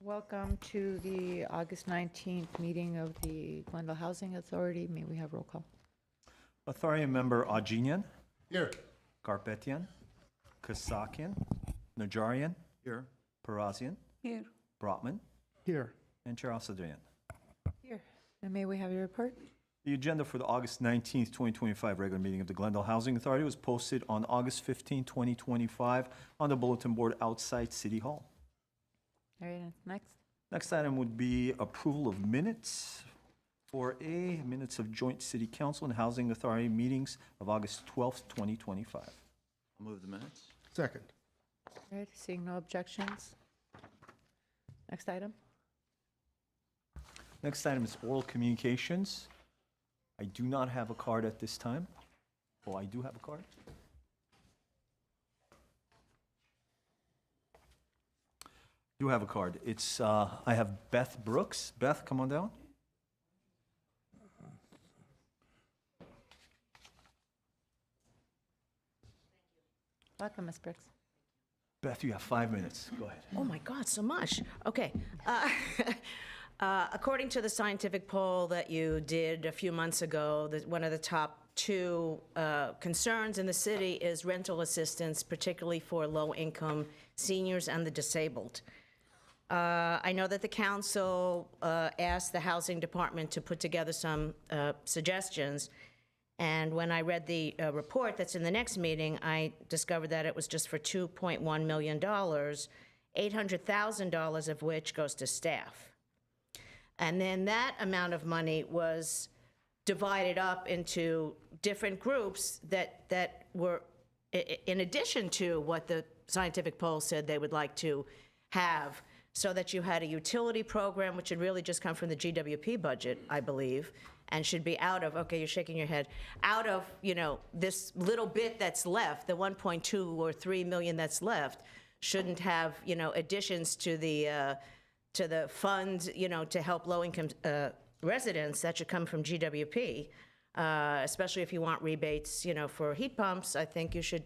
Welcome to the August 19th meeting of the Glendale Housing Authority. May we have roll call? Authority member Ajinian, Here. Garpetian, Kasakian, Najarian, Here. Parazian, Here. Brotman, Here. and Chair Asadrian. Here. And may we have your report? The agenda for the August 19th, 2025 regular meeting of the Glendale Housing Authority was posted on August 15, 2025 on the bulletin board outside City Hall. All right, next. Next item would be approval of minutes. 4A, minutes of joint City Council and Housing Authority meetings of August 12th, 2025. I'll move the minutes. Second. All right, seeing no objections. Next item. Next item is oral communications. I do not have a card at this time. Oh, I do have a card. Do have a card. It's, I have Beth Brooks. Beth, come on down. Welcome, Ms. Brooks. Beth, you have 5 minutes. Go ahead. Oh my God, so much. Okay. According to the scientific poll that you did a few months ago, one of the top two concerns in the city is rental assistance, particularly for low-income seniors and the disabled. I know that the council asked the housing department to put together some suggestions, and when I read the report that's in the next meeting, I discovered that it was just for $2.1 million, $800,000 of which goes to staff. And then that amount of money was divided up into different groups that were, in addition to what the scientific poll said they would like to have, so that you had a utility program, which had really just come from the GWP budget, I believe, and should be out of, okay, you're shaking your head, out of, you know, this little bit that's left, the 1.2 or 3 million that's left, shouldn't have, you know, additions to the fund, you know, to help low-income residents. That should come from GWP, especially if you want rebates, you know, for heat pumps. I think you should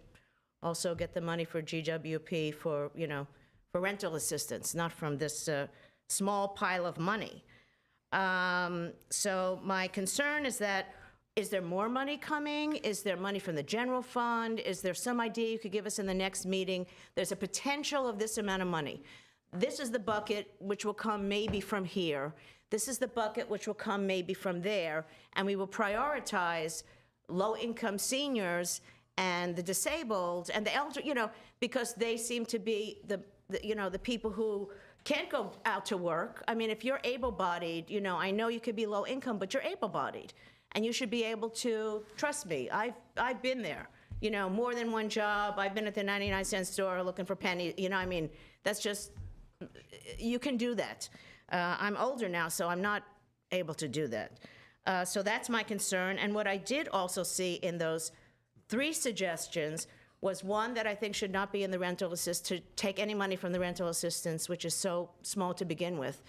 also get the money for GWP for, you know, for rental assistance, not from this small pile of money. So my concern is that, is there more money coming? Is there money from the general fund? Is there some idea you could give us in the next meeting? There's a potential of this amount of money. This is the bucket which will come maybe from here. This is the bucket which will come maybe from there. And we will prioritize low-income seniors and the disabled and the elder, you know, because they seem to be the you know, the people who can't go out to work. I mean, if you're able-bodied, you know, I know you could be low income, but you're able-bodied, and you should be able to, trust me, I've been there. You know, more than one job. I've been at the 99-cent store looking for pennies. You know, I mean, that's just, you can do that. I'm older now, so I'm not able to do that. So that's my concern. And what I did also see in those 3 suggestions was one that I think should not be in the rental assist, to take any money from the rental assistance, which is so small to begin with.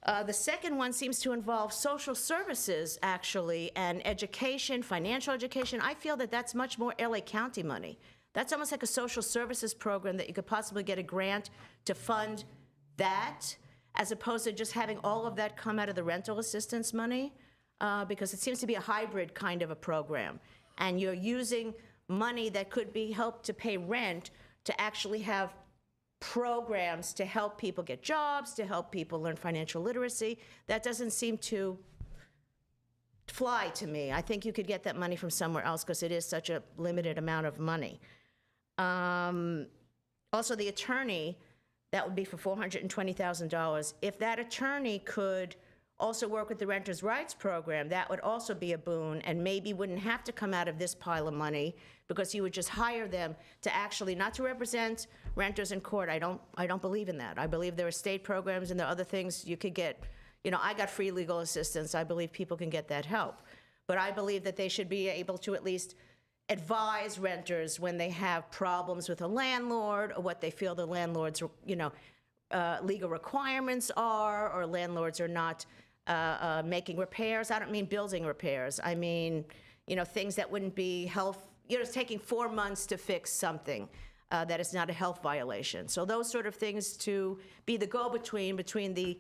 The second one seems to involve social services, actually, and education, financial education. I feel that that's much more LA County money. That's almost like a social services program that you could possibly get a grant to fund that, as opposed to just having all of that come out of the rental assistance money, because it seems to be a hybrid kind of a program. And you're using money that could be helped to pay rent to actually have programs to help people get jobs, to help people learn financial literacy. That doesn't seem to fly to me. I think you could get that money from somewhere else because it is such a limited amount of money. Also, the attorney, that would be for $420,000. If that attorney could also work with the Renters' Rights Program, that would also be a boon, and maybe wouldn't have to come out of this pile of money, because you would just hire them to actually, not to represent renters in court. I don't believe in that. I believe there are state programs and there are other things you could get. You know, I got free legal assistance. I believe people can get that help. But I believe that they should be able to at least advise renters when they have problems with a landlord, or what they feel the landlord's, you know, legal requirements are, or landlords are not making repairs. I don't mean building repairs. I mean, you know, things that wouldn't be health, you know, it's taking 4 months to fix something. that it's not a health violation. So those sort of things to be the go-between between the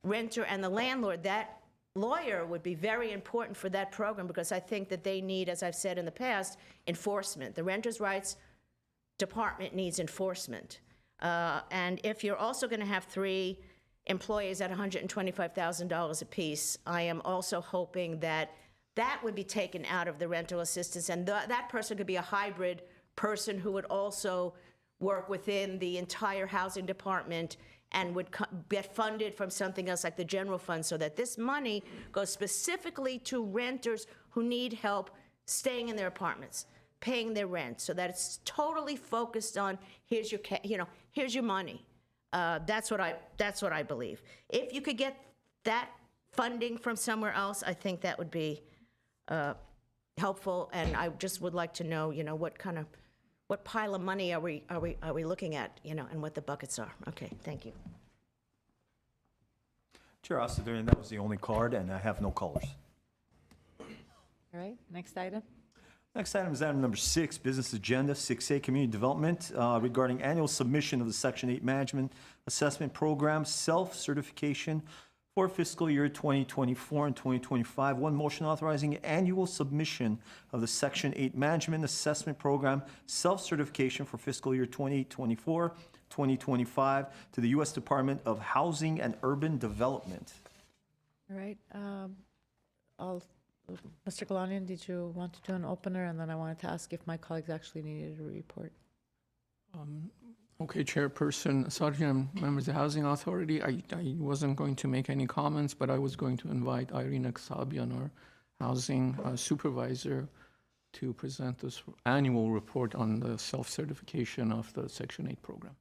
renter and the landlord, that lawyer would be very important for that program because I think that they need, as I've said in the past, enforcement. The renters' rights department needs enforcement. And if you're also going to have 3 employees at $125,000 apiece, I am also hoping that that would be taken out of the rental assistance, and that person could be a hybrid person who would also work within the entire housing department and would get funded from something else like the general fund, so that this money goes specifically to renters who need help staying in their apartments, paying their rent, so that it's totally focused on here's your money. That's what I believe. If you could get that funding from somewhere else, I think that would be helpful. And I just would like to know, what pile of money are we looking at, and what the buckets are. Okay, thank you. Chair Asadarian, that was the only card, and I have no callers. All right, next item. Next item is item number 6, Business Agenda, 6A, Community Development, regarding annual submission of the Section 8 Management Assessment Program self-certification for fiscal year 2024 and 2025. One motion authorizing annual submission of the Section 8 Management Assessment Program self-certification for fiscal year 2024, 2025 to the U.S. Department of Housing and Urban Development. All right, Mr. Galanian, did you want to do an opener? And then I wanted to ask if my colleagues actually needed a report. Okay, Chairperson, Sergeant, members of the Housing Authority, I wasn't going to make any comments, but I was going to invite Irina Kasabian, our Housing Supervisor, to present this annual report on the self-certification of the Section 8 program.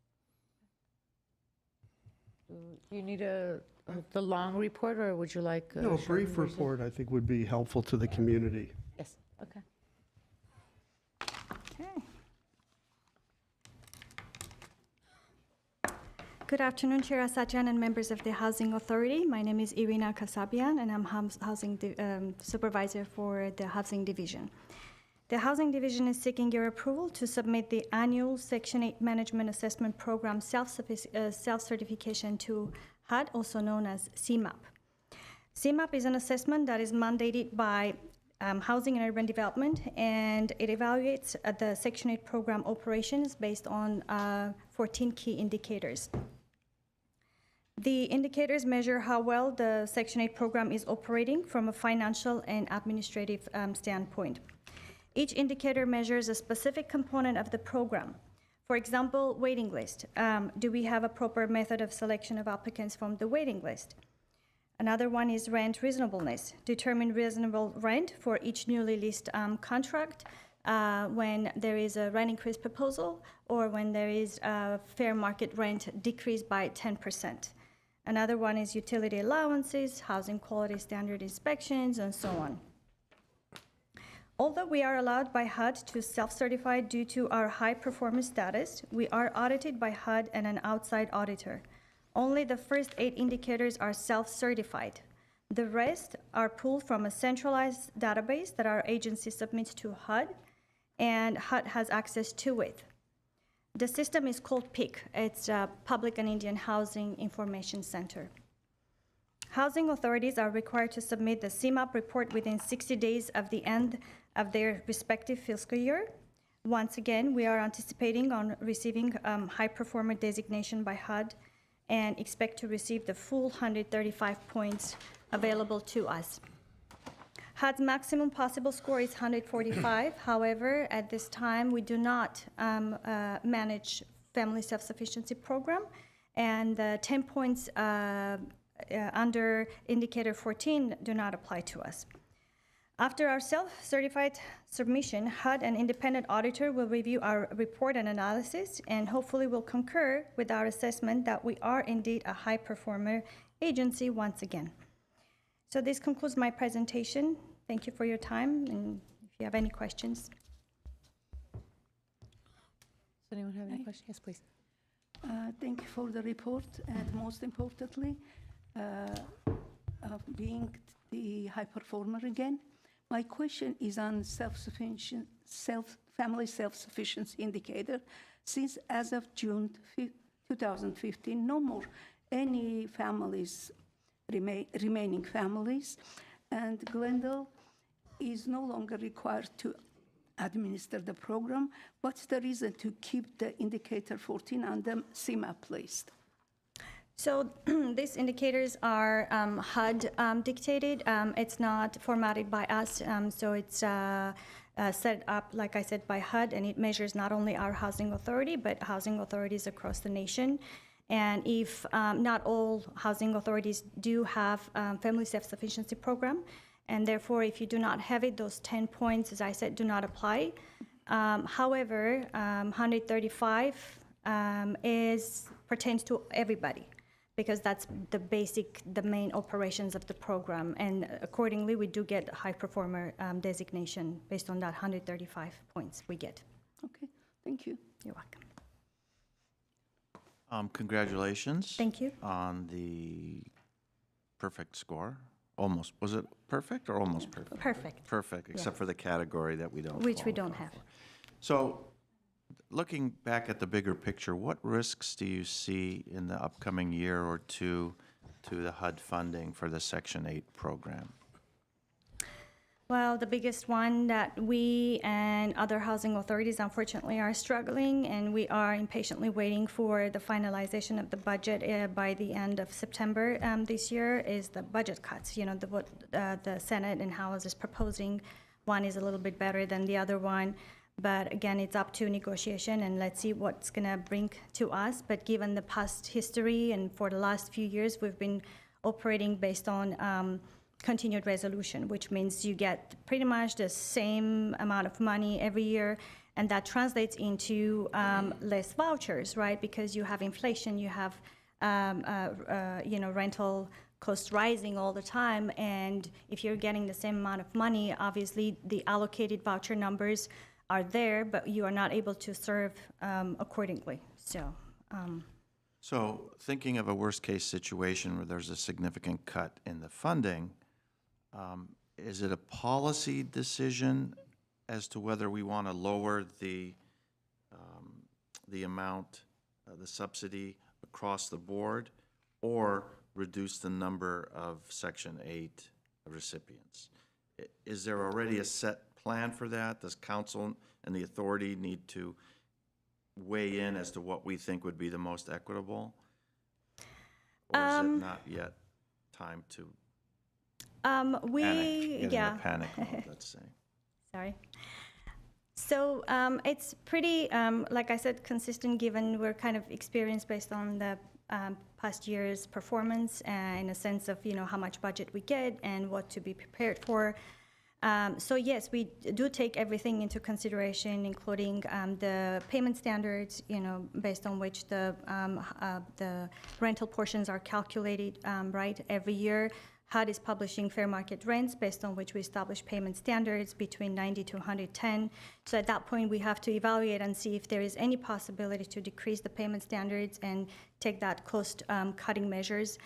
Do you need the long report, or would you like No, a short brief version? report, I think, would be helpful to the community. Yes, okay. Good afternoon, Chair Asatian and members of the Housing Authority. My name is Irina Kasabian, and I'm Housing Supervisor for the Housing Division. The Housing Division is seeking your approval to submit the annual Section 8 Management Assessment Program self-certification to HUD, also known as CMAP. CMAP is an assessment that is mandated by Housing and Urban Development, and it evaluates the Section 8 program operations based on 14 key indicators. The indicators measure how well the Section 8 program is operating from a financial and administrative standpoint. Each indicator measures a specific component of the program. For example, waiting list. Do we have a proper method of selection of applicants from the waiting list? Another one is rent reasonableness. Determine reasonable rent for each newly leased contract when there is a rent increase proposal or when there is a fair market rent decrease by 10%. Another one is utility allowances, housing quality standard inspections, and so on. Although we are allowed by HUD to self-certify due to our high performance status, we are audited by HUD and an outside auditor. Only the first 8 indicators are self-certified. The rest are pulled from a centralized database that our agency submits to HUD, and HUD has access to it. The system is called PIC. It's Public and Indian Housing Information Center. Housing authorities are required to submit the CMAP report within 60 days of the end of their respective fiscal year. Once again, we are anticipating on receiving high performer designation by HUD and expect to receive the full 135 points available to us. HUD's maximum possible score is 145. However, at this time, we do not manage family self-sufficiency program, and the 10 points under indicator 14 do not apply to us. After our self-certified submission, HUD, an independent auditor, will review our report and analysis and hopefully will concur with our assessment that we are indeed a high performer agency once again. So this concludes my presentation. Thank you for your time, and if you have any questions. Does anyone have any questions? Yes, please. Thank you for the report, and most importantly, being the high performer again. My question is on family self-sufficiency indicator since as of June 2015, no more any families, remaining families, and Glendale is no longer required to administer the program. What's the reason to keep the indicator 14 on the CMAP list? So these indicators are HUD dictated. It's not formatted by us, so it's set up, like I said, by HUD, and it measures not only our housing authority, but housing authorities across the nation. And if not all housing authorities do have family self-sufficiency program, and therefore, if you do not have it, those 10 points, as I said, do not apply. However, 135 pertains to everybody, because that's the main operations of the program. And accordingly, we do get high performer designation based on that 135 points we get. Okay, thank you. You're welcome. Congratulations. Thank you. On the perfect score. Almost. Was it perfect or almost perfect? Perfect. Perfect, except for the category that we don't Which we don't qualify have. for. So, looking back at the bigger picture, what risks do you see in the upcoming year or two to the HUD funding for the Section 8 program? Well, the biggest one that we and other housing authorities unfortunately are struggling, and we are impatiently waiting for the finalization of the budget by the end of September this year, is the budget cuts. You know, what the Senate and House is proposing. One is a little bit better than the other one, but again, it's up to negotiation, and let's see what's gonna bring to us. But given the past history, and for the last few years, we've been operating based on continued resolution, which means you get pretty much the same amount of money every year, and that translates into less vouchers, right? Because you have inflation, you have rental costs rising all the time, and if you're getting the same amount of money, obviously the allocated voucher numbers are there, but you are not able to serve accordingly. So, thinking of a worst-case situation where there's a significant cut in the funding, is it a policy decision as to whether we want to lower the amount, the subsidy across the board, or reduce the number of Section 8 recipients? Is there already a set plan for that? Does council and the authority need to weigh in as to what we think would be the most equitable? Or is it not yet time to get in a panic mode, let's say? Sorry. So it's pretty, like I said, consistent, given we're kind of experienced based on the past year's performance, in a sense of how much budget we get and what to be prepared for. So yes, we do take everything into consideration, including the payment standards, based on which the rental portions are calculated, right, every year. HUD is publishing fair market rents, based on which we establish payment standards between 90 to 110. So at that point, we have to evaluate and see if there is any possibility to decrease the payment standards and take that cost-cutting measures.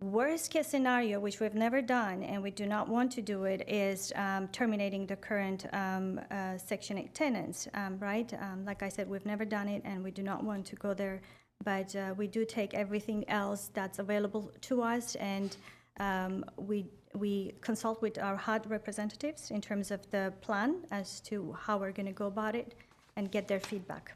Worst case scenario, which we've never done, and we do not want to do it, is terminating the current Section 8 tenants, right? Like I said, we've never done it, and we do not want to go there. But we do take everything else that's available to us, and we consult with our HUD representatives in terms of the plan as to how we're going to go about it and get their feedback.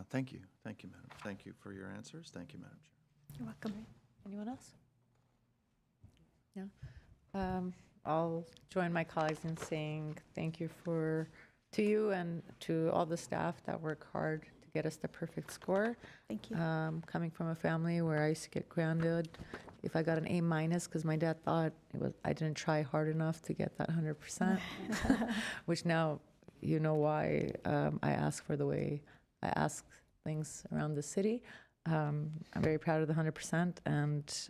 Thank you, Madam. Thank you for your answers. Thank you, Madam Chair. You're welcome. Anyone else? No? I'll join my colleagues in saying thank you to you and to all the staff that work hard to get us the perfect score. Thank you. Coming from a family where I used to get grounded if I got an A- because my dad thought I didn't try hard enough to get that 100%, which now you know why I ask for the way I ask things around the city. I'm very proud of the 100%, and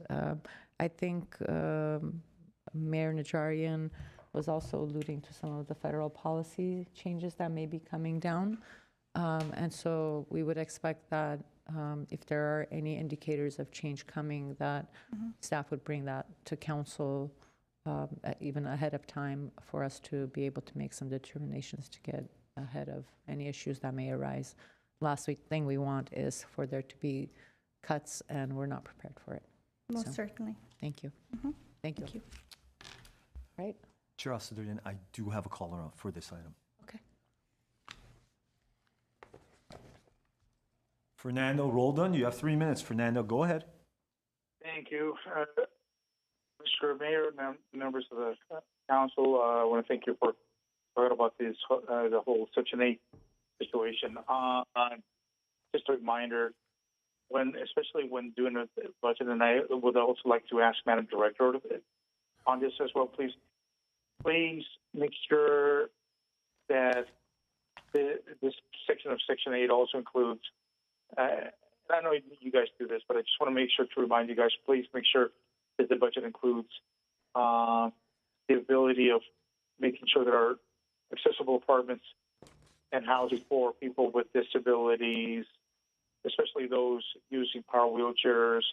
I think Mayor Najarian was also alluding to some of the federal policy changes that may be coming down, and so we would expect that if there are any indicators of change coming, that staff would bring that to council even ahead of time for us to be able to make some determinations to get ahead of any issues that may arise. Last week thing we want is for there to be cuts, and we're not prepared for it. Most So, certainly. Thank you. Thank you. Thank you. Right? Chair Asadarian, I do have a caller for this item. Okay. Fernando Roldan, you have 3 minutes. Fernando, go ahead. Thank you. Mr. Mayor, members of the council, I want to thank you for talking about this, the whole Section 8 situation. Just a reminder, especially when doing a budget, and I would also like to ask Madam Director on this as well, please make sure that this section of Section 8 also includes, I know you guys do this, but I just want to make sure to remind you guys, please make sure that the budget includes the ability of making sure that our accessible apartments and housing for people with disabilities, especially those using power wheelchairs,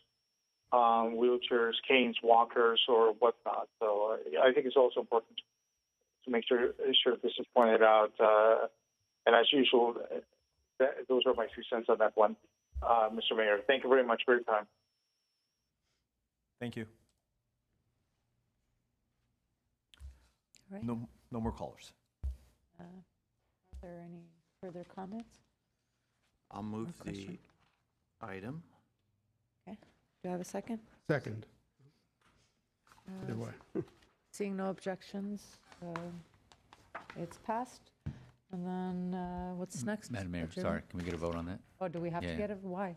canes, walkers, or whatnot. So I think it's also important to make sure this is pointed out. And as usual, those are my 2 cents on that one, Mr. Mayor. Thank you very much for your time. Thank you. All right. No more callers. Are there any further comments? I'll move Or the question? item. Do you have a second? Second. Uh, Either way. Seeing no objections, it's passed. And then what's next? Madam Mayor, Jim? sorry, can we get a vote on that? Oh, do we have to Yeah. get it? Why?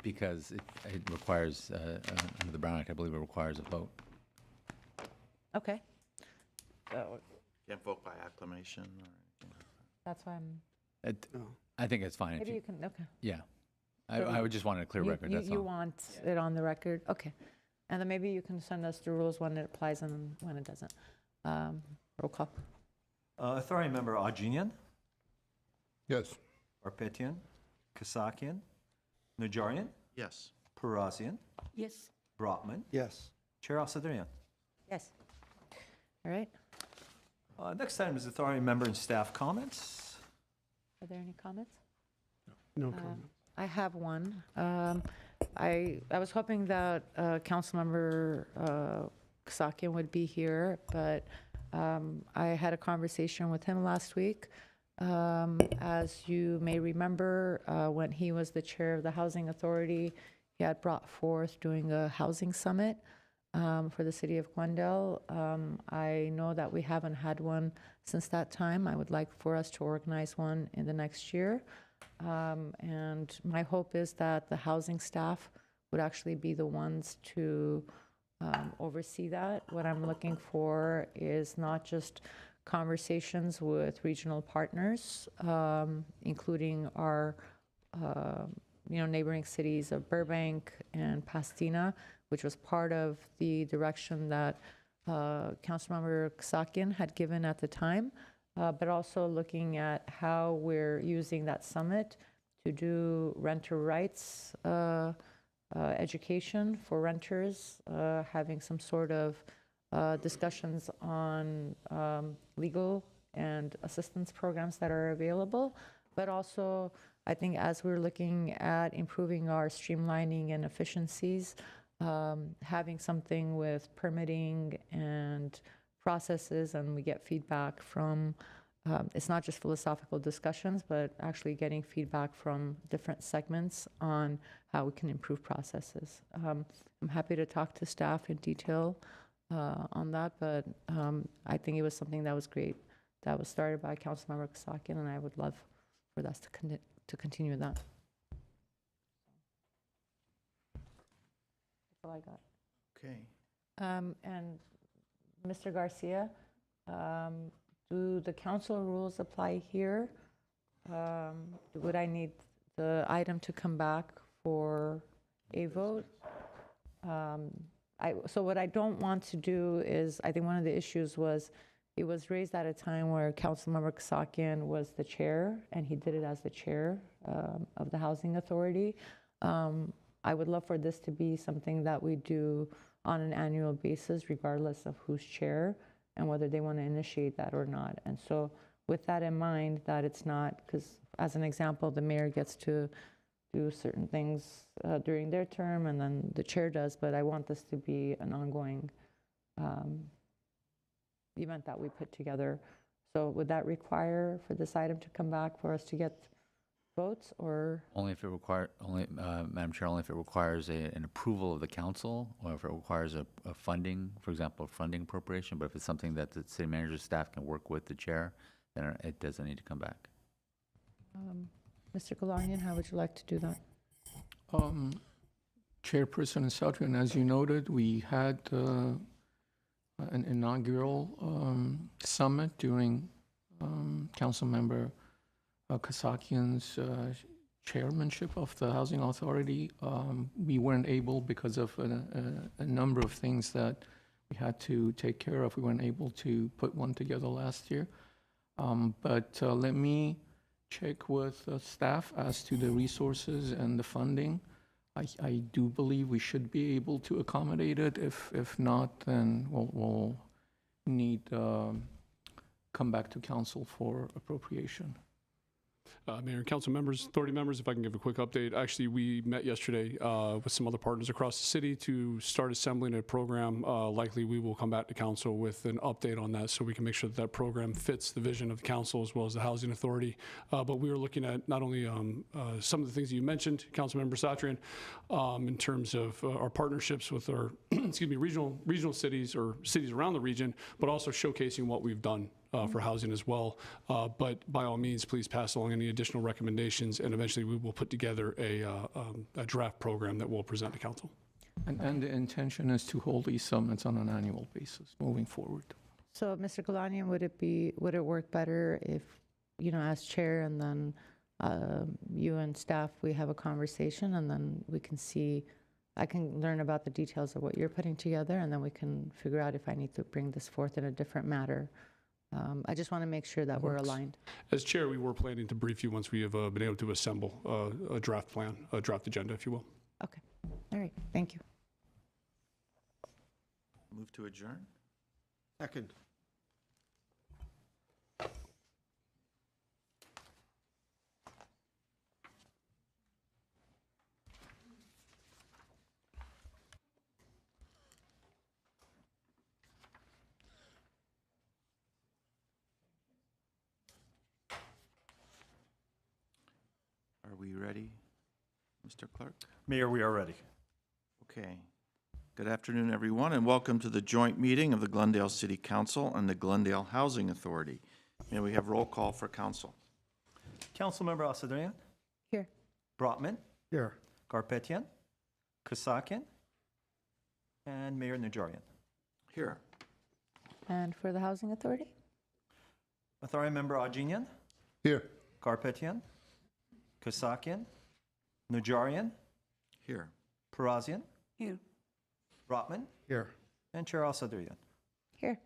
Because it requires, under the Brown Act, I believe it requires a vote. Okay. So Can't vote by acclamation or anything. that's why I'm, I think it's fine. if maybe you- you can, okay. Yeah. So I would just want a clear You- record, you- that's You all. want it on the record? Okay. And then maybe you can send us the rules when it applies and when it doesn't. Roll call. Authority Member Ajinian, Yes. Arpetian, Kasakian, Najarian, Yes. Parazian, Yes. Brotman, Yes. Chair Asadarian. Yes. All right. Next item is Authority Member and Staff comments. Are there any comments? No comment. I have one. I was hoping that Councilmember Kasakian would be here, but I had a conversation with him last week. As you may remember, when he was the chair of the Housing Authority, he had brought forth doing a housing summit for the city of Glendale. I know that we haven't had one since that time. I would like for us to organize one in the next year. And my hope is that the housing staff would actually be the ones to oversee that. What I'm looking for is not just conversations with regional partners, including our neighboring cities of Burbank and Pasadena, which was part of the direction that Councilmember Kasakian had given at the time, but also looking at how we're using that summit to do renter rights education for renters, having some sort of discussions on legal and assistance programs that are available, but also I think as we're looking at improving our streamlining and efficiencies, having something with permitting and processes, and we get feedback from, it's not just philosophical discussions, but actually getting feedback from different segments on how we can improve processes. I'm happy to talk to staff in detail on that, but I think it was something that was great, that was started by Councilmember Kasakian, and I would love for us to continue that. That's all I got. Okay. And Mr. Garcia, do the council rules apply here? Would I need the item to come back for a vote? So what I don't want to do is, I think one of the issues was, it was raised at a time where Councilmember Kasakian was the chair, and he did it as the chair of the Housing Authority. I would love for this to be something that we do on an annual basis, regardless of who's chair and whether they want to initiate that or not. And so with that in mind, that it's not, because as an example, the mayor gets to do certain things during their term, and then the chair does, but I want this to be an ongoing event that we put together. So would that require for this item to come back for us to get votes, or? Only if it Madam Chair, only if it requires an approval of the council, or if it requires a funding, for example, a funding appropriation. But if it's something that the city manager's staff can work with the chair, then it doesn't need to come back. Mr. Galanian, how would you like to do that? Chairperson Satrian, as you noted, we had an inaugural summit during Councilmember Kasakian's chairmanship of the Housing Authority. We weren't able, because of a number of things that we had to take care of, we weren't able to put one together last year. But let me check with staff as to the resources and the funding. I do believe we should be able to accommodate it. If not, then we'll need come back to council for appropriation. Mayor and council members, authority members, if I can give a quick update. Actually, we met yesterday with some other partners across the city to start assembling a program. Likely, we will come back to council with an update on that so we can make sure that that program fits the vision of the council as well as the housing authority. But we are looking at not only some of the things that you mentioned, Councilmember Satrian, in terms of our partnerships with our excuse me, regional cities or cities around the region, but also showcasing what we've done for housing as well. But by all means, please pass along any additional recommendations, and eventually we will put together a draft program that we'll present to council. And the intention is to hold these summits on an annual basis moving forward. So, Mr. Galanian, would it work better if, as chair, and then you and staff, we have a conversation, and then we can see, I can learn about the details of what you're putting together, and then we can figure out if I need to bring this forth in a different matter. I just want to make sure that we're aligned. As chair, we were planning to brief you once we have been able to assemble a draft plan, a draft agenda, if you will. Okay. All right. Thank you. Move to adjourn? Second. Are we ready, Mr. Clerk? Mayor, we are ready. Okay. Good afternoon, everyone, and welcome to the joint meeting of the Glendale City Council and the Glendale Housing Authority. May we have roll call for council? Councilmember Asadrian, Here. Brotman, Here. Garpetian, Kasakian, and Mayor Najarian. Here. And for the Housing Authority? Authority Member Ajinian, Here. Garpetian, Kasakian, Najarian, Here. Parazian, Here. Brotman, Here. and Chair Al-Sadrian. Here.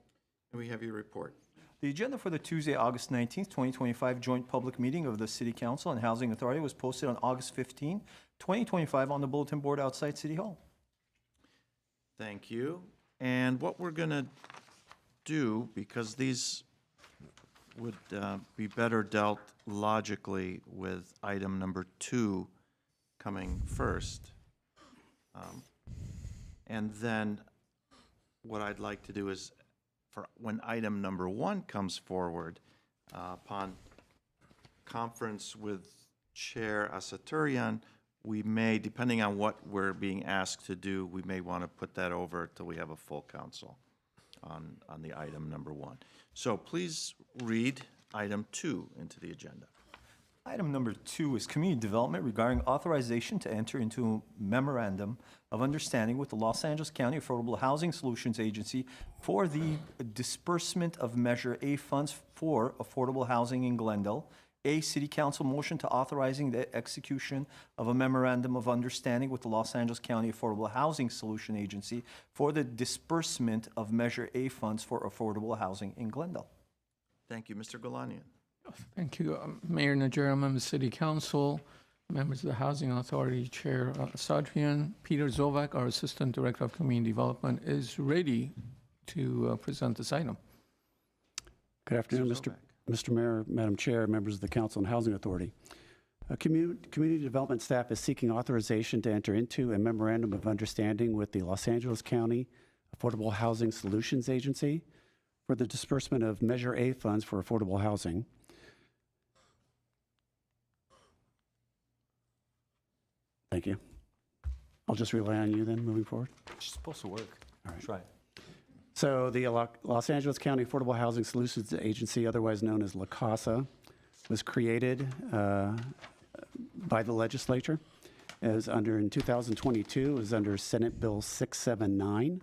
May we have your report? The agenda for the Tuesday, August 19th, 2025 joint public meeting of the City Council and Housing Authority was posted on August 15, 2025 on the bulletin board outside City Hall. Thank you. And what we're going to do, because these would be better dealt logically with item number 2 coming first. And then what I'd like to do is, for when item number 1 comes forward, upon conference with Chair Asaturian, we may, depending on what we're being asked to do, we may want to put that over till we have a full council on the item number 1. So please read item 2 into the agenda. Item number 2 is community development regarding authorization to enter into a memorandum of understanding with the Los Angeles County Affordable Housing Solutions Agency for the disbursement of Measure A funds for affordable housing in Glendale. A, City Council motion to authorizing the execution of a memorandum of understanding with the Los Angeles County Affordable Housing Solution Agency for the disbursement of Measure A funds for affordable housing in Glendale. Thank you, Mr. Galanian. Thank you, Mayor Najera, members of the City Council, members of the Housing Authority, Chair Sadrian. Peter Zovak, our Assistant Director of Community Development, is ready to present this item. Good afternoon, Mr. Mr. Mayor, Madam Chair, members of the Council on Housing Authority. Community Development staff is seeking authorization to enter into a memorandum of understanding with the Los Angeles County Affordable Housing Solutions Agency for the disbursement of Measure A funds for affordable housing. Thank you. I'll just rely on you then moving forward. It's supposed to work. All right. Try it. So the Los Angeles County Affordable Housing Solutions Agency, otherwise known as LACASA, was created by the legislature as in 2022, is under Senate Bill 679.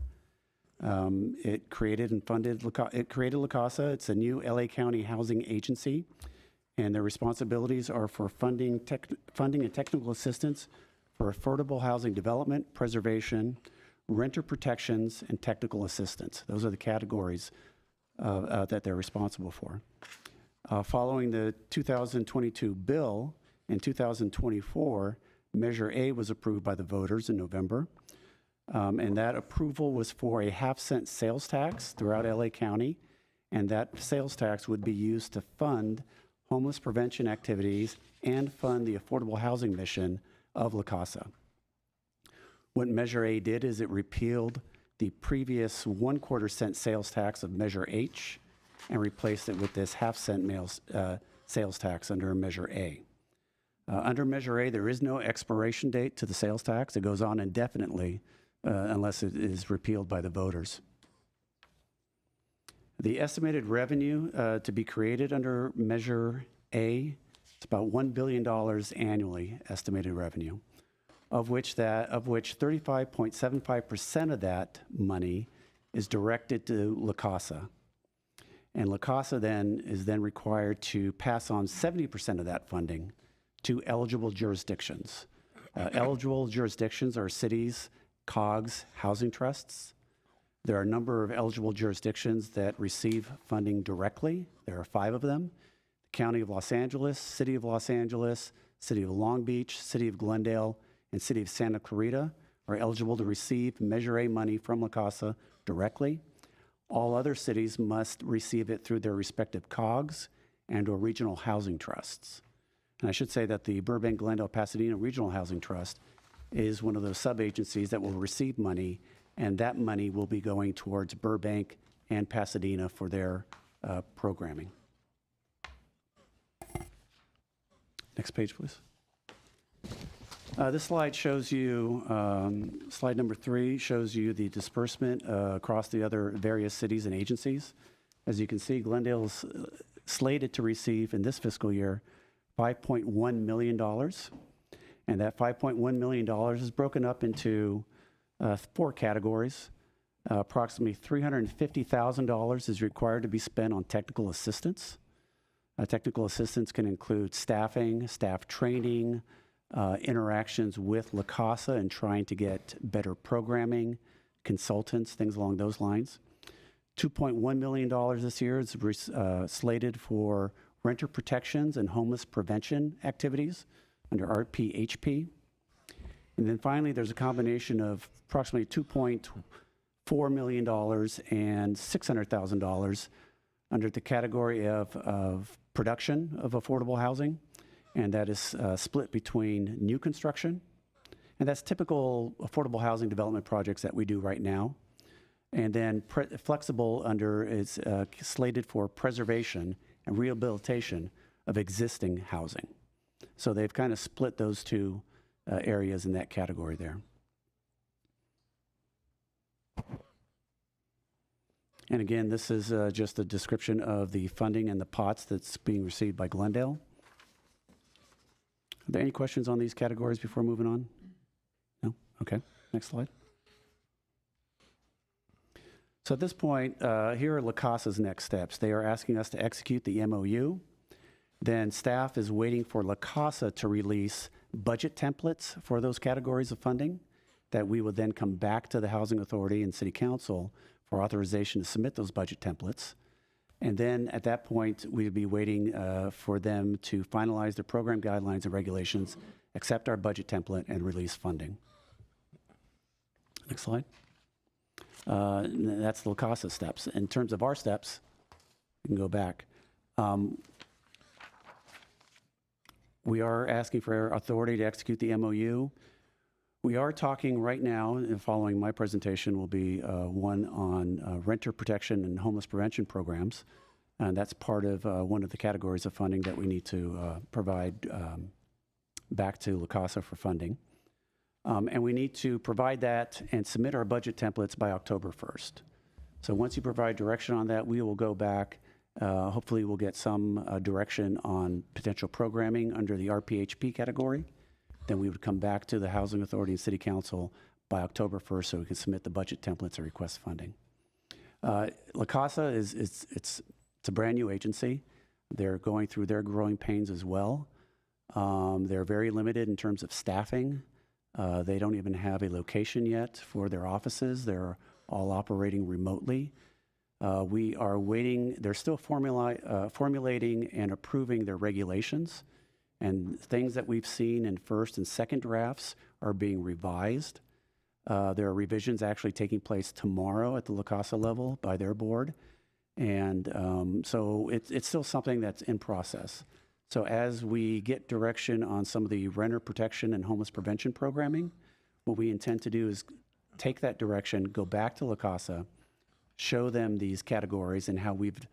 It created LACASA. It's a new LA County housing agency, and their responsibilities are for funding and technical assistance for affordable housing development, preservation, renter protections, and technical assistance. Those are the categories that they're responsible for. Following the 2022 bill, in 2024, Measure A was approved by the voters in November. And that approval was for a half-cent sales tax throughout LA County, and that sales tax would be used to fund homeless prevention activities and fund the affordable housing mission of LACASA. What Measure A did is it repealed the previous 1/4 cent sales tax of Measure H and replaced it with this half-cent sales tax under Measure A. Under Measure A, there is no expiration date to the sales tax. It goes on indefinitely unless it is repealed by the voters. The estimated revenue to be created under Measure A, it's about $1 billion annually estimated revenue, of which 35.75% of that money is directed to LACASA. And LACASA then is required to pass on 70% of that funding to eligible jurisdictions. Eligible jurisdictions are cities, COGS, housing trusts. There are a number of eligible jurisdictions that receive funding directly. There are 5 of them. The County of Los Angeles, City of Los Angeles, City of Long Beach, City of Glendale, and City of Santa Clarita are eligible to receive Measure A money from LACASA directly. All other cities must receive it through their respective COGS and/or regional housing trusts. And I should say that the Burbank, Glendale, Pasadena Regional Housing Trust is one of those sub-agencies that will receive money, and that money will be going towards Burbank and Pasadena for their programming. Next page, please. This slide shows you, slide number 3 shows you the disbursement across the other various cities and agencies. As you can see, Glendale's slated to receive in this fiscal year $5.1 million. And that $5.1 million is broken up into 4 categories. Approximately $350,000 is required to be spent on technical assistance. Technical assistance can include staffing, staff training, interactions with LACASA and trying to get better programming, consultants, things along those lines. $2.1 million this year is slated for renter protections and homeless prevention activities under RPHP. And then finally, there's a combination of approximately $2.4 million and $600,000 under the category of production of affordable housing. And that is split between new construction, and that's typical affordable housing development projects that we do right now. And then flexible under is slated for preservation and rehabilitation of existing housing. So they've kind of split those 2 areas in that category there. And again, this is just a description of the funding and the pots that's being received by Glendale. Are there any questions on these categories before moving on? No? Okay, next slide. So at this point, here are LACASA's next steps. They are asking us to execute the MOU. Then staff is waiting for LACASA to release budget templates for those categories of funding that we would then come back to the Housing Authority and City Council for authorization to submit those budget templates. And then at that point, we'd be waiting for them to finalize their program guidelines and regulations, accept our budget template, and release funding. Next slide. That's the LACASA steps. In terms of our steps, we can go back. We are asking for authority to execute the MOU. We are talking right now, and following my presentation will be one on renter protection and homeless prevention programs. And that's part of one of the categories of funding that we need to provide back to La Casa for funding. And we need to provide that and submit our budget templates by October 1st. So once you provide direction on that, we will go back. Hopefully we'll get some direction on potential programming under the RPHP category. Then we would come back to the Housing Authority and City Council by October 1st so we can submit the budget templates and request funding. La Casa it's a brand new agency. They're going through their growing pains as well. They're very limited in terms of staffing. They don't even have a location yet for their offices. They're all operating remotely. We are waiting. They're still formulating and approving their regulations. And things that we've seen in first and second drafts are being revised. There are revisions actually taking place tomorrow at the La Casa level by their board. And so it's still something that's in process. So as we get direction on some of the renter protection and homeless prevention programming, what we intend to do is take that direction, go back to La Casa, show them these categories and how we've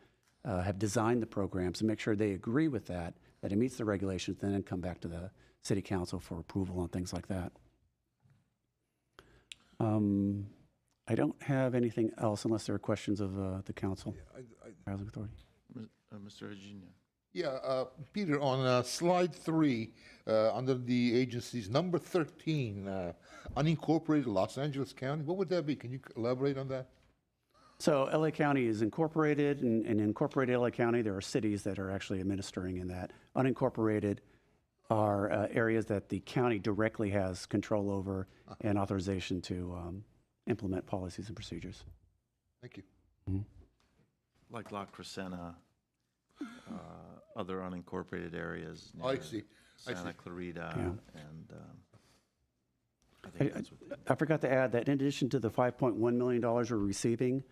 have designed the programs and make sure they agree with that it meets the regulations, and then come back to the city council for approval on things like that. I don't have anything else unless there are questions of the council. Housing Authority. Mr. Virginia. Yeah, Peter, on slide 3, under the agencies, number 13, unincorporated Los Angeles County, what would that be? Can you elaborate on that? So LA County is incorporated, and in incorporated LA County, there are cities that are actually administering in that. Unincorporated are areas that the county directly has control over and authorization to implement policies and procedures. Thank you. Mm-hmm. Like La Crescenta, other unincorporated areas. I near see. Santa Clarita, Yeah. and I think that's what they. I forgot to add that in addition to the $5.1 million we're receiving,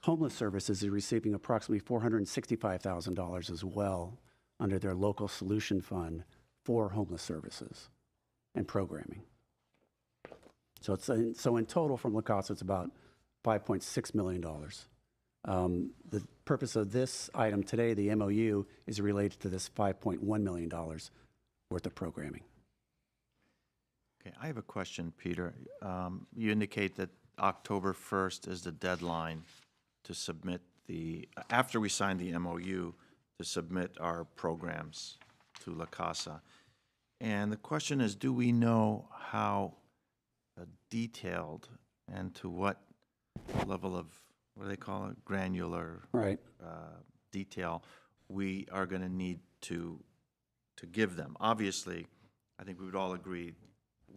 Homeless Services is receiving approximately $465,000 as well under their local solution fund for homeless services and programming. So so in total from La Casa, it's about $5.6 million. The purpose of this item today, the MOU, is related to this $5.1 million worth of programming. Okay, I have a question, Peter. You indicate that October 1st is the deadline to submit after we sign the MOU, to submit our programs to La Casa. And the question is, do we know how detailed and to what level of, what do they call it, granular Right. detail we are going to need to give them? Obviously, I think we would all agree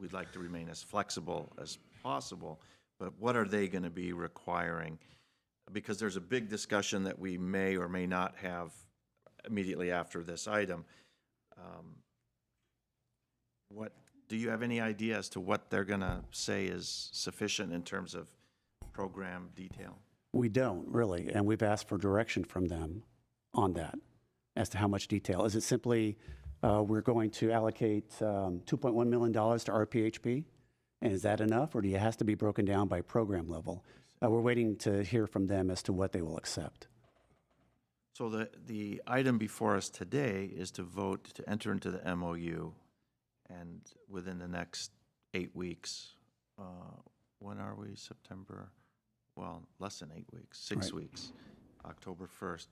we'd like to remain as flexible as possible, but what are they going to be requiring? Because there's a big discussion that we may or may not have immediately after this item. Do you have any idea as to what they're going to say is sufficient in terms of program detail? We don't really, and we've asked for direction from them on that as to how much detail. Is it simply we're going to allocate $2.1 million to RPHP, and is that enough, or do it has to be broken down by program level? We're waiting to hear from them as to what they will accept. So the item before us today is to vote to enter into the MOU, and within the next 8 weeks, when are we, September? Well, less than 8 weeks, 6 Right. weeks, October 1st,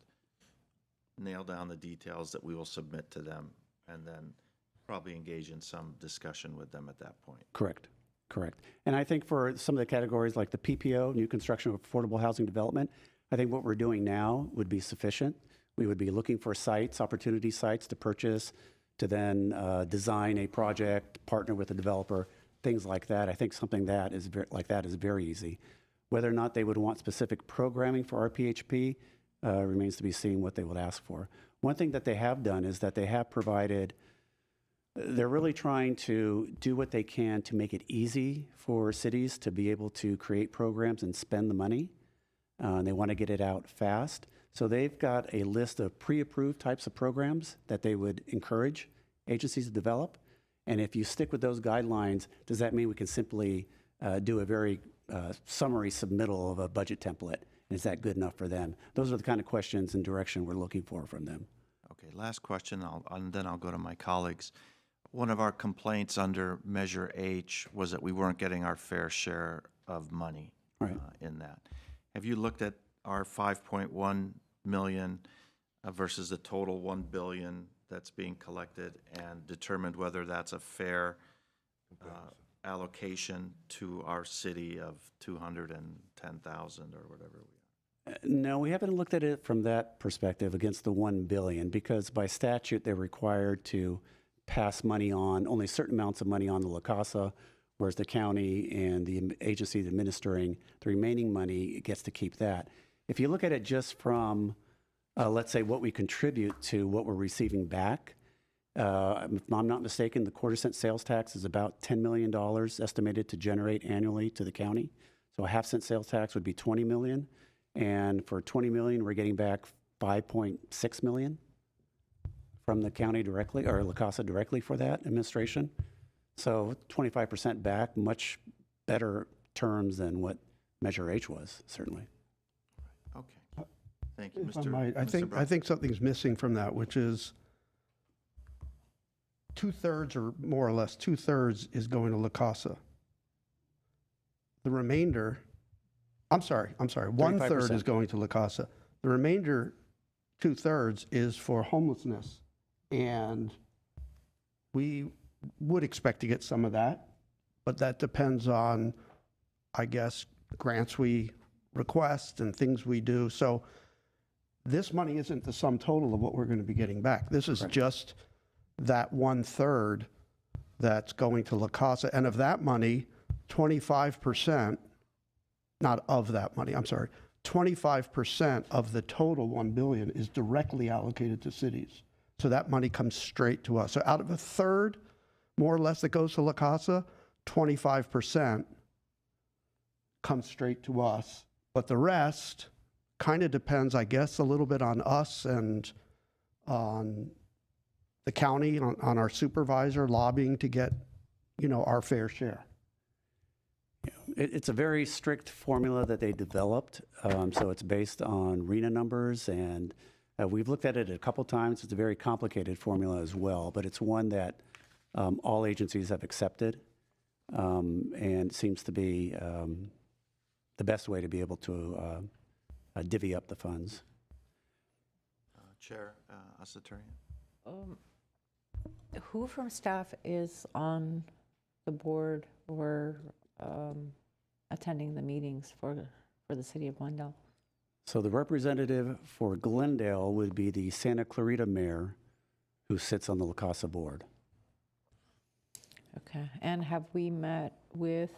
nail down the details that we will submit to them, and then probably engage in some discussion with them at that point. Correct. And I think for some of the categories like the PPO, new construction of affordable housing development, I think what we're doing now would be sufficient. We would be looking for sites, opportunity sites to purchase, to then design a project, partner with a developer, things like that. I think something that is is very easy. Whether or not they would want specific programming for RPHP remains to be seen what they would ask for. One thing that they have done is that they have provided, they're really trying to do what they can to make it easy for cities to be able to create programs and spend the money. They want to get it out fast. So they've got a list of pre-approved types of programs that they would encourage agencies to develop. And if you stick with those guidelines, does that mean we can simply do a very summary submittal of a budget template? And is that good enough for them? Those are the kind of questions and direction we're looking for from them. Okay, last question, and then I'll go to my colleagues. One of our complaints under Measure H was that we weren't getting our fair share of money in that. Have you looked at our 5.1 million versus the total 1 billion that's being collected and determined whether that's a fair allocation to our city of 210,000 or whatever we are? No, we haven't looked at it from that perspective against the 1 billion, because by statute, they're required to pass money on, only certain amounts of money on to La Casa, whereas the county and the agency administering the remaining money gets to keep that. If you look at it just from, let's say, what we contribute to what we're receiving back, if I'm not mistaken, the quarter-cent sales tax is about $10 million estimated to generate annually to the county. So a half-cent sales tax would be $20 million. And for $20 million, we're getting back $5.6 million from the county directly, or La Casa directly for that administration. So 25% back, much better terms than what Measure H was, certainly. Okay. Thank you, If I Mr. might, I Mr. Brown. think something's missing from that, which is 2/3, or more or less 2/3, is going to La Casa. The remainder, I'm sorry, 1/3 is going to La Casa. The remainder 2/3 is for homelessness. And we would expect to get some of that, but that depends on, I guess, grants we request and things we do. So this money isn't the sum total of what we're going to be getting back. This is just that 1/3 that's going to La Casa. And of that money, 25%, not of that money, I'm sorry, 25% of the total 1 billion is directly allocated to cities. So that money comes straight to us. So out of 1/3, more or less, that goes to La Casa, 25% comes straight to us. But the rest kind of depends, I guess, a little bit on us and on the county, on our supervisor lobbying to get, our fair share. It's a very strict formula that they developed. So it's based on RENA numbers, and we've looked at it a couple times. It's a very complicated formula as well, but it's one that all agencies have accepted, and seems to be the best way to be able to divvy up the funds. Chair Asaturian. Who from staff is on the board or attending the meetings for the city of Glendale? So the representative for Glendale would be the Santa Clarita mayor, who sits on the La Casa board. Okay, and have we met with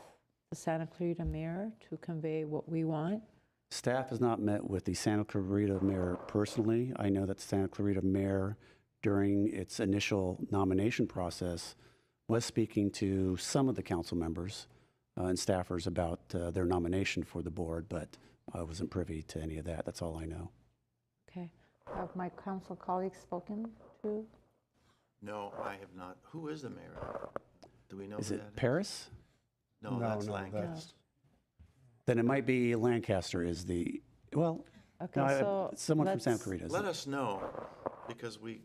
the Santa Clarita mayor to convey what we want? Staff has not met with the Santa Clarita mayor personally. I know that the Santa Clarita mayor, during its initial nomination process, was speaking to some of the council members and staffers about their nomination for the board, but I wasn't privy to any of that. That's all I know. Okay, have my council colleagues spoken to? No, I have not. Who is the mayor? Do we know Is who it that Paris? No, that's Lancaster. Then it might be Lancaster is the, well, Okay, no, so someone from Santa let's- Clarita. Let us know, because we.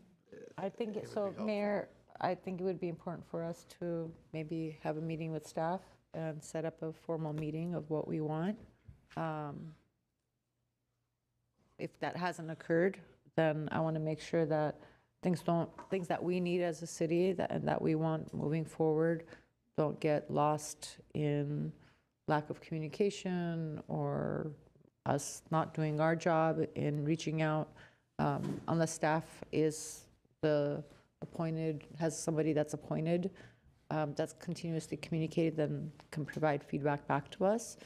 I think, it would so be helpful. Mayor, I think it would be important for us to maybe have a meeting with staff and set up a formal meeting of what we want. If that hasn't occurred, then I want to make sure that things that we need as a city and that we want moving forward don't get lost in lack of communication or us not doing our job in reaching out, unless staff is has somebody that's appointed, that's continuously communicated, then can provide feedback back to us.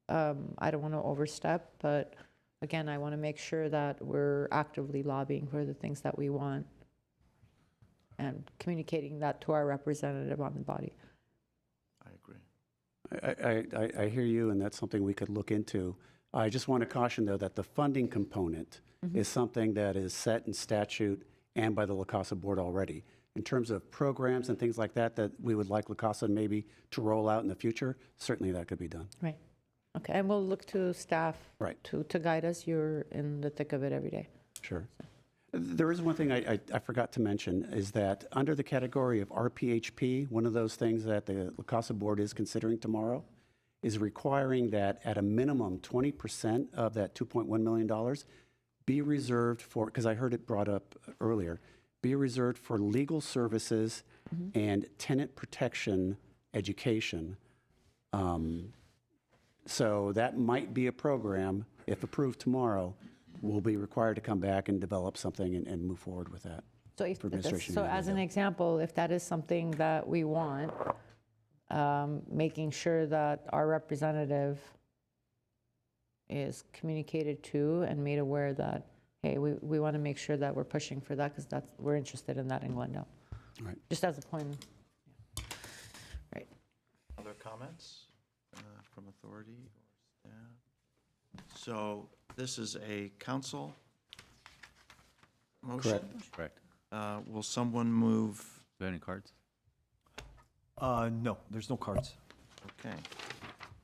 I don't want to overstep, but again, I want to make sure that we're actively lobbying for the things that we want and communicating that to our representative on the body. I agree. I hear you, and that's something we could look into. I just want to caution, though, that the funding component is something that is set in statute and by the La Casa Board already. In terms of programs and things like that, that we would like La Casa maybe to roll out in the future, certainly that could be done. Right. Okay, and we'll look to staff Right. to guide us. You're in the thick of it every day. Sure. There is one thing I forgot to mention, is that under the category of RPHP, one of those things that the La Casa Board is considering tomorrow is requiring that at a minimum 20% of that $2.1 million be reserved for, because I heard it brought up earlier, be reserved for legal services and tenant protection education. So that might be a program, if approved tomorrow, we'll be required to come back and develop something and move forward with that. So if, for administration so in as an Glendale. example, if that is something that we want, making sure that our representative is communicated to and made aware that, hey, we want to make sure that we're pushing for that because we're interested in that in Glendale. Right. Just as a point. Right. Other comments from authority or staff? So this is a council motion? Correct. Will someone move? Do you have any cards? No, there's no cards. Okay.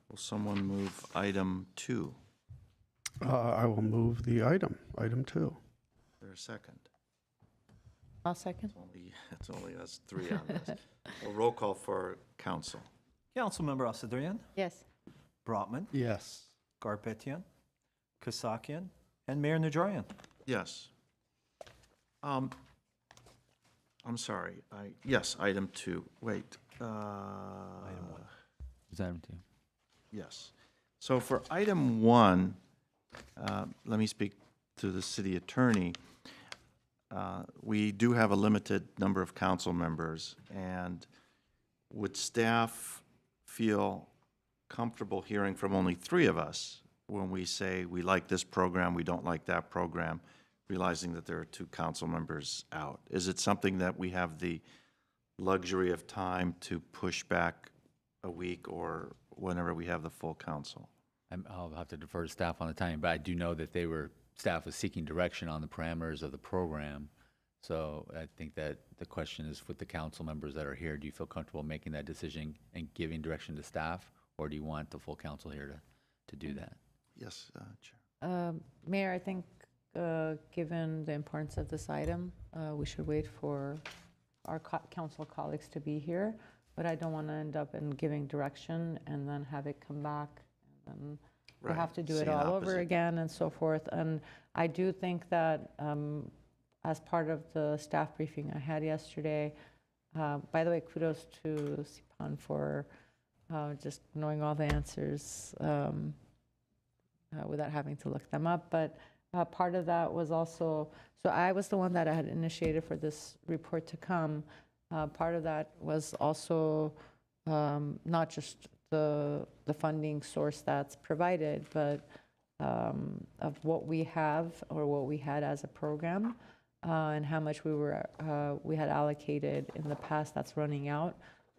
Will someone move item 2? I will move the item 2. Is there a second? I'll second. It's only us 3 on this. A roll call for council. Councilmember Asadrian, Yes. Brotman, Yes. Garpetian, Kasakian, and Mayor Najarian. Yes. I'm sorry. Yes, item 2. Wait. Item 1. Is that item 2? Yes. So for item 1, let me speak to the city attorney. We do have a limited number of council members, and would staff feel comfortable hearing from only 3 of us when we say we like this program, we don't like that program, realizing that there are 2 council members out? Is it something that we have the luxury of time to push back a week or whenever we have the full council? I'll have to defer to staff on the timing, but I do know that staff was seeking direction on the parameters of the program. So I think that the question is with the council members that are here, do you feel comfortable making that decision and giving direction to staff? Or do you want the full council here to do that? Yes, Chair. Mayor, I think given the importance of this item, we should wait for our council colleagues to be here. But I don't want to end up in giving direction and then have it come back and then we have to do it See an all over opposite. again and so forth. And I do think that as part of the staff briefing I had yesterday, by the way, kudos to Sipan for just knowing all the answers without having to look them up. But part of that was also, so I was the one that I had initiated for this report to come. Part of that was also not just the funding source that's provided, but of what we have or what we had as a program and how much we had allocated in the past that's running out.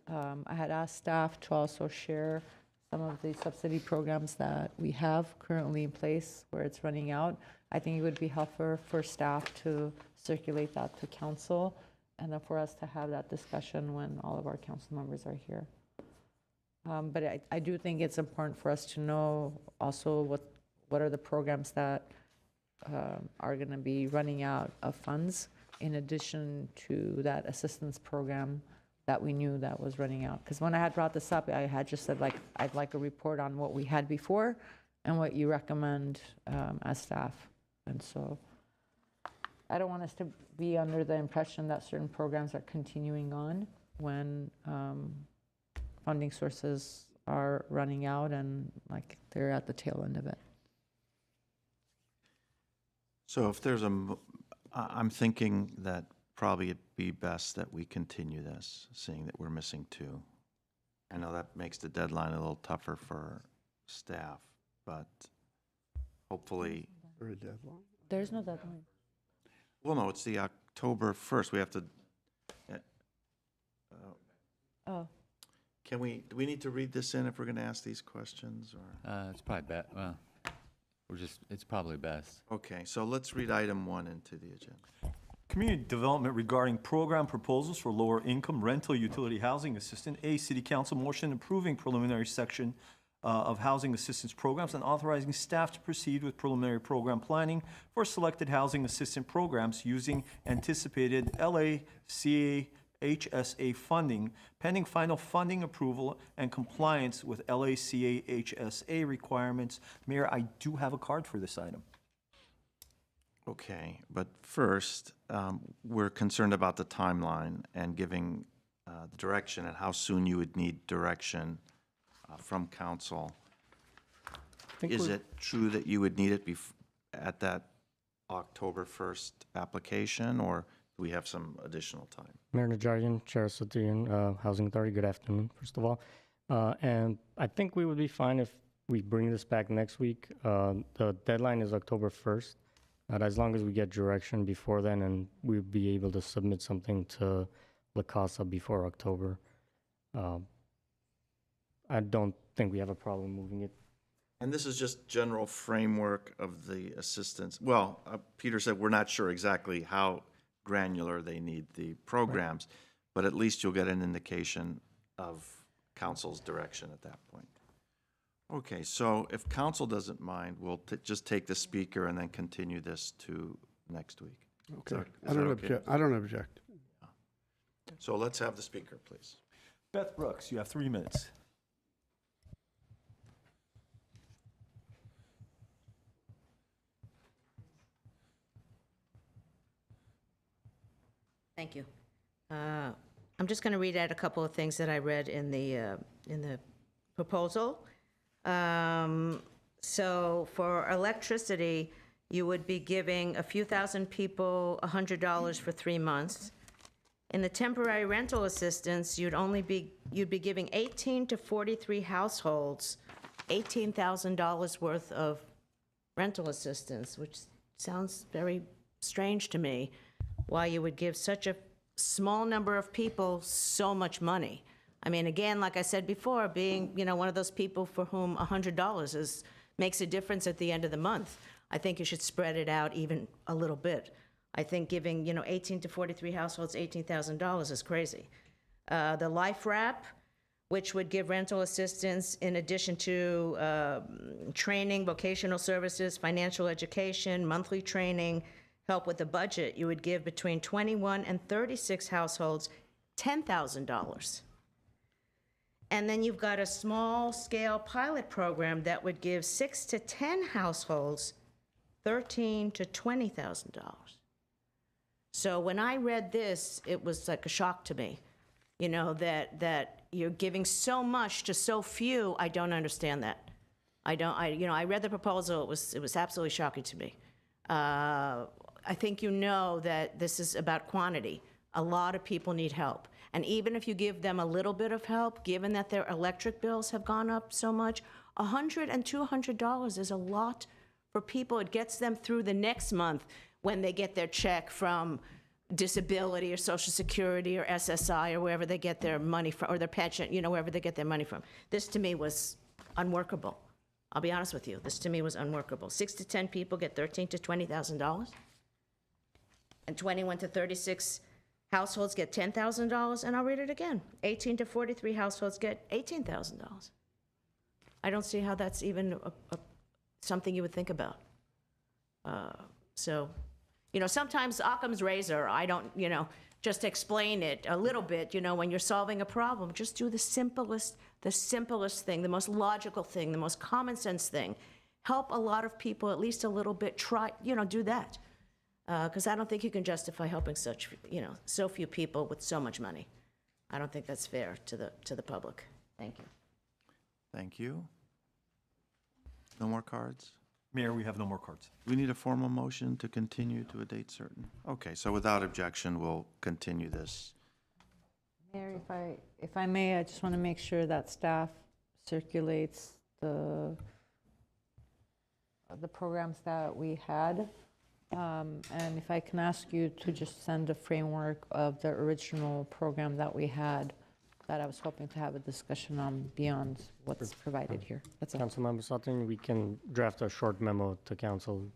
I had asked staff to also share some of the subsidy programs that we have currently in place where it's running out. I think it would be helpful for staff to circulate that to council and then for us to have that discussion when all of our council members are here. But I do think it's important for us to know also what are the programs that are going to be running out of funds in addition to that assistance program that we knew that was running out. Because when I had brought this up, I had just said, like, I'd like a report on what we had before and what you recommend as staff. And so I don't want us to be under the impression that certain programs are continuing on when funding sources are running out and like they're at the tail end of it. So if there's I'm thinking that probably it'd be best that we continue this, seeing that we're missing 2. I know that makes the deadline a little tougher for staff, but hopefully, Or a deadline? There's no deadline. well, no, it's the October 1st. We have to, Oh, do we need to read this in if we're going to ask these questions, or? It's probably bad. Well, it's probably best. Okay, so let's read item 1 into the agenda. Community development regarding program proposals for lower income rental utility housing assistance. A, city council motion approving preliminary section of housing assistance programs and authorizing staff to proceed with preliminary program planning for selected housing assistance programs using anticipated LACA HSA funding pending final funding approval and compliance with LACA HSA requirements. Mayor, I do have a card for this item. Okay, but first, we're concerned about the timeline and giving direction and how soon you would need direction from council. Is it true that you would need it at that October 1st application, or do we have some additional time? Mayor Najarian, Chair Satian, Housing Authority, good afternoon, first of all. And I think we would be fine if we bring this back next week. The deadline is October 1st. As long as we get direction before then, and we'll be able to submit something to La Casa before October. I don't think we have a problem moving it. And this is just general framework of the assistance. Well, Peter said we're not sure exactly how granular they need the programs, but at least you'll get an indication of council's direction at that point. Okay, so if council doesn't mind, we'll just take the speaker and then continue this to next week. Okay. Is that okay? I don't object. So let's have the speaker, please. Beth Brooks, you have 3 minutes. Thank you. I'm just going to read out a couple of things that I read in the proposal. So for electricity, you would be giving a few thousand people $100 for 3 months. In the temporary rental assistance, you'd be giving 18 to 43 households $18,000 worth of rental assistance, which sounds very strange to me, why you would give such a small number of people so much money. I mean, again, like I said before, being, one of those people for whom $100 makes a difference at the end of the month, I think you should spread it out even a little bit. I think giving, 18 to 43 households $18,000 is crazy. The Life Wrap, which would give rental assistance in addition to training, vocational services, financial education, monthly training, help with the budget, you would give between 21 and 36 households $10,000. And then you've got a small-scale pilot program that would give 6 to 10 households $13,000 to $20,000. So when I read this, it was like a shock to me, that you're giving so much to so few. I don't understand that. I read the proposal. It was absolutely shocking to me. I think that this is about quantity. A lot of people need help. And even if you give them a little bit of help, given that their electric bills have gone up so much, $100 and $200 is a lot for people. It gets them through the next month when they get their check from disability or Social Security or SSI or wherever they get their money from, or their pension, wherever they get their money from. This to me was unworkable. I'll be honest with you. This to me was unworkable. 6 to 10 people get $13,000 to $20,000, and 21 to 36 households get $10,000, and I'll read it again. 18 to 43 households get $18,000. I don't see how that's even something you would think about. Sometimes Occam's razor, I don't, just explain it a little bit, when you're solving a problem, just do the simplest thing, the most logical thing, the most common sense thing. Help a lot of people at least a little bit, try, do that. Because I don't think you can justify helping so few people with so much money. I don't think that's fair to the public. Thank you. Thank you. No more cards? Mayor, we have no more cards. We need a formal motion to continue to a date certain. Okay, so without objection, we'll continue this. Mayor, if I may, I just want to make sure that staff circulates the programs that we had. And if I can ask you to just send a framework of the original program that we had, that I was hoping to have a discussion on beyond what's provided here. That's all. Councilmember Sutton, we can draft a short memo to council.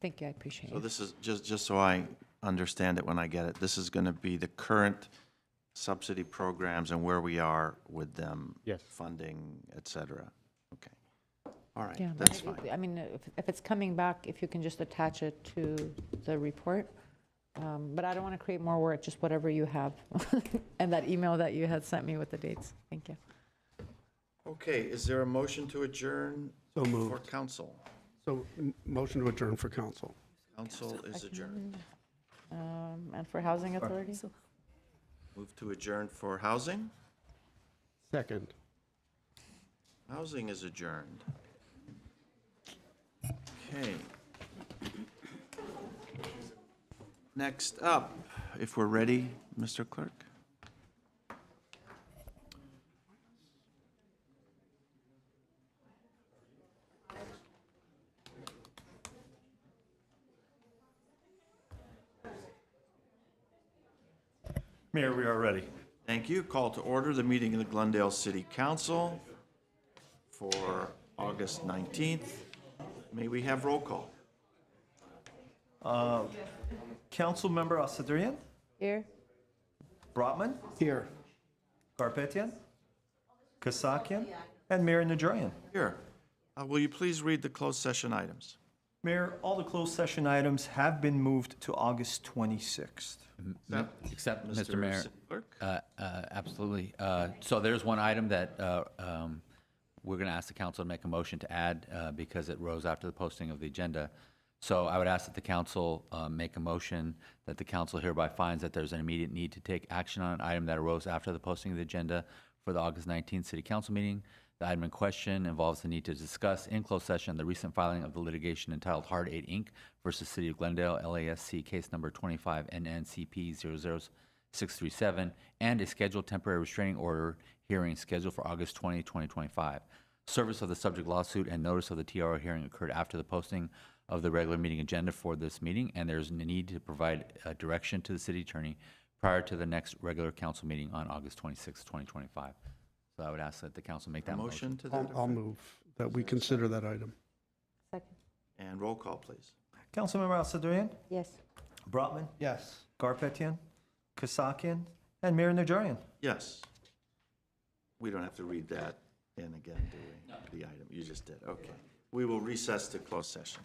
Thank you, I appreciate So it. this is, just so I understand it when I get it, this is going to be the current subsidy programs and where we are with them. Yes. Funding, et cetera. Okay. All right, Yeah, that's fine. I mean, if it's coming back, if you can just attach it to the report. But I don't want to create more work, just whatever you have. And that email that you had sent me with the dates. Thank you. Okay, is there a motion to adjourn So for moved. council? So motion to adjourn for council. Council is adjourned. And for Housing Authority? Move to adjourn for housing? Second. Housing is adjourned. Okay. Next up, if we're ready, Mr. Clerk. Mayor, we are ready. Thank you. Call to order the meeting of the Glendale City Council for August 19th. May we have roll call? Councilmember Asadrian, Here? Brotman, Here. Garpetian, Kasakian, and Mayor Najarian. Here. Will you please read the closed session items? Mayor, all the closed session items have been moved to August 26th. Except, Mr. Mayor. City Clerk? Absolutely. So there's one item that we're going to ask the council to make a motion to add because it rose after the posting of the agenda. So I would ask that the council make a motion that the council hereby finds that there's an immediate need to take action on an item that arose after the posting of the agenda for the August 19th City Council meeting. The item in question involves the need to discuss in closed session the recent filing of the litigation entitled Hard 8 Inc. versus City of Glendale, LASC case number 25 NNCP 00637, and a scheduled temporary restraining order hearing scheduled for August 20, 2025. Service of the subject lawsuit and notice of the TRO hearing occurred after the posting of the regular meeting agenda for this meeting, and there's a need to provide direction to the city attorney prior to the next regular council meeting on August 26, 2025. So I would ask that the council make that motion. Motion to that I'll effect? move that we consider that item. Second. And roll call, please. Councilmember Asadrian, Yes. Brotman, Yes. Garpetian, Kasakian, and Mayor Najarian. Yes. We don't have to read that in again, do we? The item, you just did, okay. We will recess to closed session.